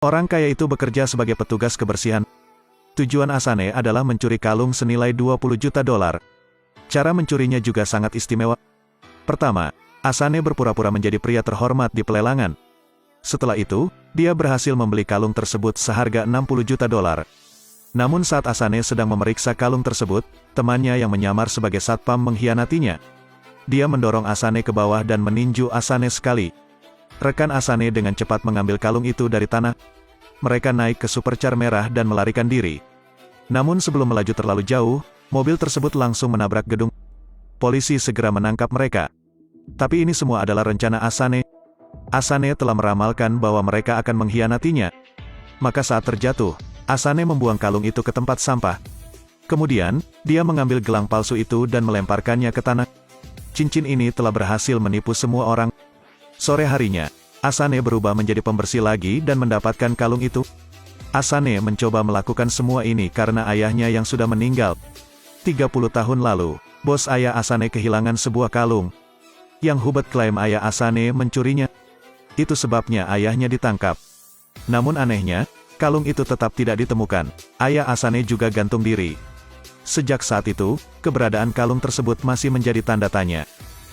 Orang kaya itu bekerja sebagai petugas kebersihan. Tujuan Asane adalah mencuri kalung senilai 20 juta dolar. Cara mencurinya juga sangat istimewa. Pertama, Asane berpura-pura menjadi pria terhormat di pelelangan. Setelah itu, dia berhasil membeli kalung tersebut seharga 60 juta dolar. Namun saat Asane sedang memeriksa kalung tersebut, temannya yang menyamar sebagai satpam mengkhianatinya. Dia mendorong Asane ke bawah dan meninju Asane sekali. Rekan Asane dengan cepat mengambil kalung itu dari tanah. Mereka naik ke supercar merah dan melarikan diri. Namun sebelum melaju terlalu jauh, mobil tersebut langsung menabrak gedung. Polisi segera menangkap mereka. Tapi ini semua adalah rencana Asane. Asane telah meramalkan bahwa mereka akan mengkhianatinya. Maka saat terjatuh, Asane membuang kalung itu ke tempat sampah. Kemudian, dia mengambil gelang palsu itu dan melemparkannya ke tanah. Cincin ini telah berhasil menipu semua orang. Sore harinya, Asane berubah menjadi pembersih lagi dan mendapatkan kalung itu. Asane mencoba melakukan semua ini karena ayahnya yang sudah meninggal. 30 tahun lalu, bos ayah Asane kehilangan sebuah kalung. Yang Hubert klaim ayah Asane mencurinya. Itu sebabnya ayahnya ditangkap. Namun anehnya, kalung itu tetap tidak ditemukan. Ayah Asane juga gantung diri. Sejak saat itu, keberadaan kalung tersebut masih menjadi tanda tanya.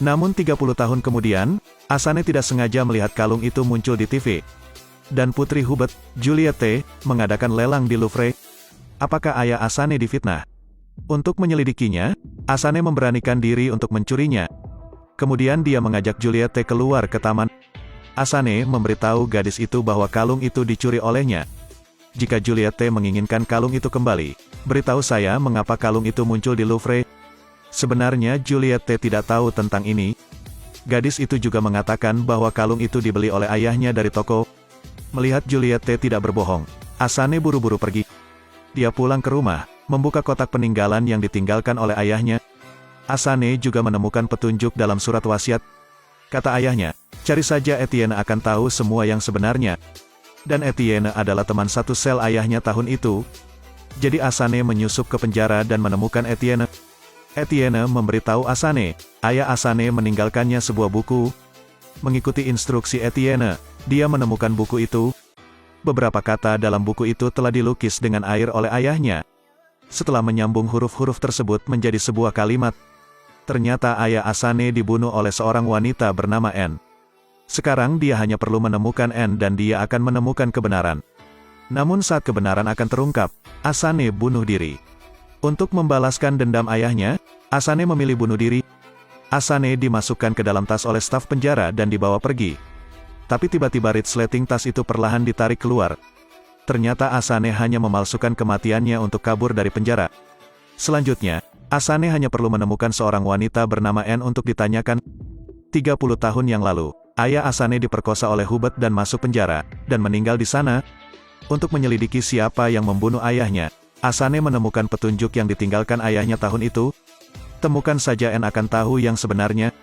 Namun 30 tahun kemudian, Asane tidak sengaja melihat kalung itu muncul di TV. Dan putri Hubert, Juliette, mengadakan lelang di Louvre. Apakah ayah Asane difitnah? Untuk menyelidikinya, Asane memberanikan diri untuk mencurinya. Kemudian dia mengajak Juliette keluar ke taman. Asane memberitahu gadis itu bahwa kalung itu dicuri olehnya. Jika Juliette menginginkan kalung itu kembali, beritahu saya mengapa kalung itu muncul di Louvre. Sebenarnya Juliette tidak tahu tentang ini. Gadis itu juga mengatakan bahwa kalung itu dibeli oleh ayahnya dari toko. Melihat Juliette tidak berbohong, Asane buru-buru pergi. Dia pulang ke rumah, membuka kotak peninggalan yang ditinggalkan oleh ayahnya. Asane juga menemukan petunjuk dalam surat wasiat. Kata ayahnya, cari saja Etienne akan tahu semua yang sebenarnya. Dan Etienne adalah teman satu sel ayahnya tahun itu. Jadi Asane menyusup ke penjara dan menemukan Etienne. Etienne memberitahu Asane, ayah Asane meninggalkannya sebuah buku. Mengikuti instruksi Etienne, dia menemukan buku itu. Beberapa kata dalam buku itu telah dilukis dengan air oleh ayahnya. Setelah menyambung huruf-huruf tersebut menjadi sebuah kalimat, ternyata ayah Asane dibunuh oleh seorang wanita bernama Anne. Sekarang dia hanya perlu menemukan Anne dan dia akan menemukan kebenaran. Namun saat kebenaran akan terungkap, Asane bunuh diri. Untuk membalaskan dendam ayahnya, Asane memilih bunuh diri. Asane dimasukkan ke dalam tas oleh staf penjara dan dibawa pergi. Tapi tiba-tiba resleting tas itu perlahan ditarik keluar. Ternyata Asane hanya memalsukan kematiannya untuk kabur dari penjara. Selanjutnya, Asane hanya perlu menemukan seorang wanita bernama Anne untuk ditanyakan. 30 tahun yang lalu, ayah Asane diperkosa oleh Hubert dan masuk penjara, dan meninggal di sana. Untuk menyelidiki siapa yang membunuh ayahnya, Asane menemukan petunjuk yang ditinggalkan ayahnya tahun itu. Temukan saja Anne akan tahu yang sebenarnya.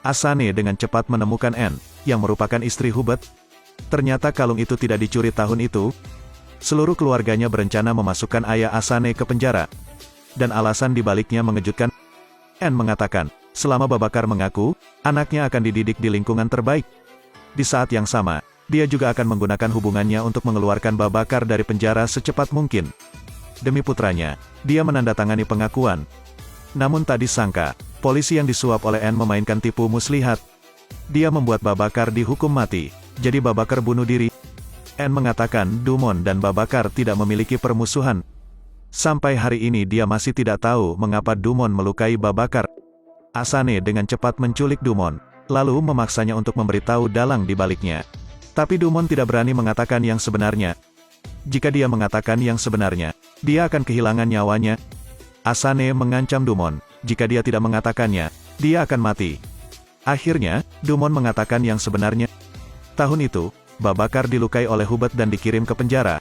Asane dengan cepat menemukan Anne, yang merupakan istri Hubert. Ternyata kalung itu tidak dicuri tahun itu. Seluruh keluarganya berencana memasukkan ayah Asane ke penjara. Dan alasan dibaliknya mengejutkan. Anne mengatakan, selama Babakar mengaku, anaknya akan dididik di lingkungan terbaik. Di saat yang sama, dia juga akan menggunakan hubungannya untuk mengeluarkan Babakar dari penjara secepat mungkin. Demi putranya, dia menandatangani pengakuan. Namun tak disangka, polisi yang disuap oleh Anne memainkan tipu muslihat. Dia membuat Babakar dihukum mati, jadi Babakar bunuh diri. Anne mengatakan Dumont dan Babakar tidak memiliki permusuhan. Sampai hari ini dia masih tidak tahu mengapa Dumont melukai Babakar. Asane dengan cepat menculik Dumont, lalu memaksanya untuk memberitahu dalang di baliknya. Tapi Dumont tidak berani mengatakan yang sebenarnya. Jika dia mengatakan yang sebenarnya, dia akan kehilangan nyawanya. Asane mengancam Dumont, jika dia tidak mengatakannya, dia akan mati. Akhirnya, Dumont mengatakan yang sebenarnya. Tahun itu, Babakar dilukai oleh Hubert dan dikirim ke penjara.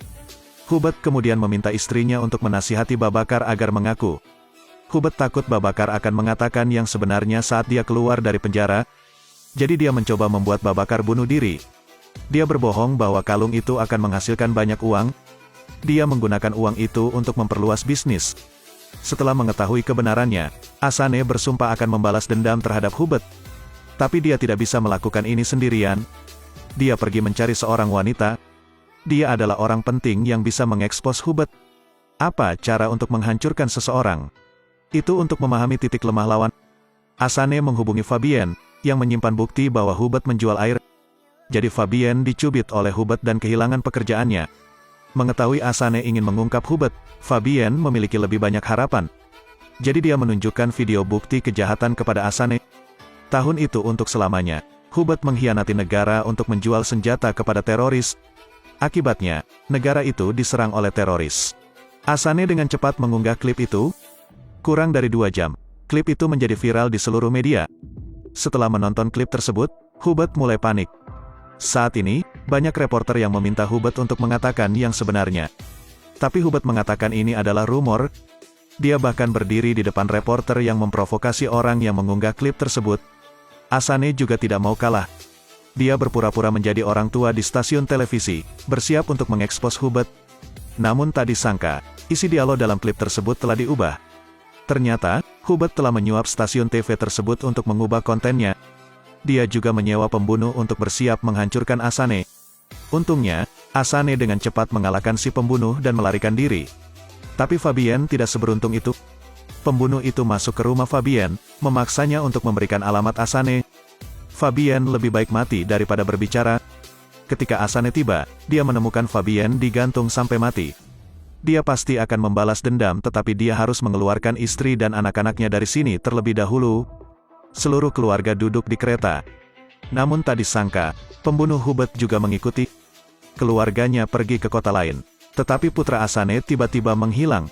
Hubert kemudian meminta istrinya untuk menasihati Babakar agar mengaku. Hubert takut Babakar akan mengatakan yang sebenarnya saat dia keluar dari penjara. Jadi dia mencoba membuat Babakar bunuh diri. Dia berbohong bahwa kalung itu akan menghasilkan banyak uang. Dia menggunakan uang itu untuk memperluas bisnis. Setelah mengetahui kebenarannya, Asane bersumpah akan membalas dendam terhadap Hubert. Tapi dia tidak bisa melakukan ini sendirian. Dia pergi mencari seorang wanita. Dia adalah orang penting yang bisa mengekspos Hubert. Apa cara untuk menghancurkan seseorang? Itu untuk memahami titik lemah lawan. Asane menghubungi Fabienne, yang menyimpan bukti bahwa Hubert menjual air. Jadi Fabienne dicubit oleh Hubert dan kehilangan pekerjaannya. Mengetahui Asane ingin mengungkap Hubert, Fabienne memiliki lebih banyak harapan. Jadi dia menunjukkan video bukti kejahatan kepada Asane. Tahun itu untuk selamanya, Hubert mengkhianati negara untuk menjual senjata kepada teroris. Akibatnya, negara itu diserang oleh teroris. Asane dengan cepat mengunggah klip itu. Kurang dari 2 jam, klip itu menjadi viral di seluruh media. Setelah menonton klip tersebut, Hubert mulai panik. Saat ini, banyak reporter yang meminta Hubert untuk mengatakan yang sebenarnya. Tapi Hubert mengatakan ini adalah rumor. Dia bahkan berdiri di depan reporter yang memprovokasi orang yang mengunggah klip tersebut. Asane juga tidak mau kalah. Dia berpura-pura menjadi orang tua di stasiun televisi, bersiap untuk mengekspos Hubert. Namun tak disangka, isi dialog dalam klip tersebut telah diubah. Ternyata, Hubert telah menyuap stasiun TV tersebut untuk mengubah kontennya. Dia juga menyewa pembunuh untuk bersiap menghancurkan Asane. Untungnya, Asane dengan cepat mengalahkan si pembunuh dan melarikan diri. Tapi Fabienne tidak seberuntung itu. Pembunuh itu masuk ke rumah Fabienne, memaksanya untuk memberikan alamat Asane. Fabienne lebih baik mati daripada berbicara. Ketika Asane tiba, dia menemukan Fabienne digantung sampai mati. Dia pasti akan membalas dendam, tetapi dia harus mengeluarkan istri dan anak-anaknya dari sini terlebih dahulu. Seluruh keluarga duduk di kereta. Namun tak disangka, pembunuh Hubert juga mengikuti. Keluarganya pergi ke kota lain. Tetapi putra Asane tiba-tiba menghilang.